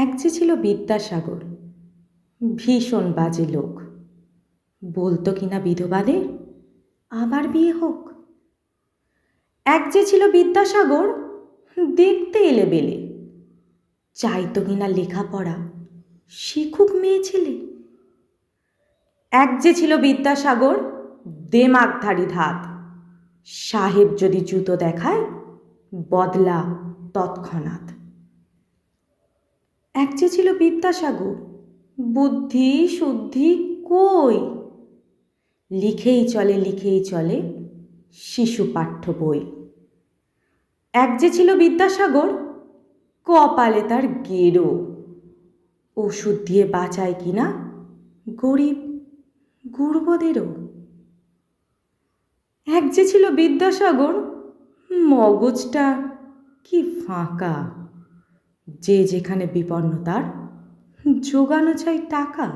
এক যে ছিল বিদ্যাসাগর, ভীষণ বাজে লোক। বলতো কিনা বিধবাদের আবার বিয়ে হোক। এক যে ছিল বিদ্যাসাগর, দেখতে এলেবেলে, চাইতো কিনা লেখাপড়া শিখুক মেয়ে ছেলে। এক যে ছিল বিদ্যাসাগর, দেমাগধারী ধাত, সাহেব যদি জুতো দেখায় বদলা তৎক্ষণাৎ। এক যে ছিল বিদ্যাসাগর, বুদ্ধি শুদ্ধি কই, লিখেই চলে শিশু পাঠ্য বই। এক যে ছিল বিদ্যাসাগর, কপালে তার গেরো, ওষুধ দিয়ে বাঁচায় কিনা গরিব গুরবদেরও। এক যে ছিল বিদ্যাসাগর, মগজটা কি ফাঁকা, যে যেখানে বিপন্ন তার জোগানো চাই টাকা।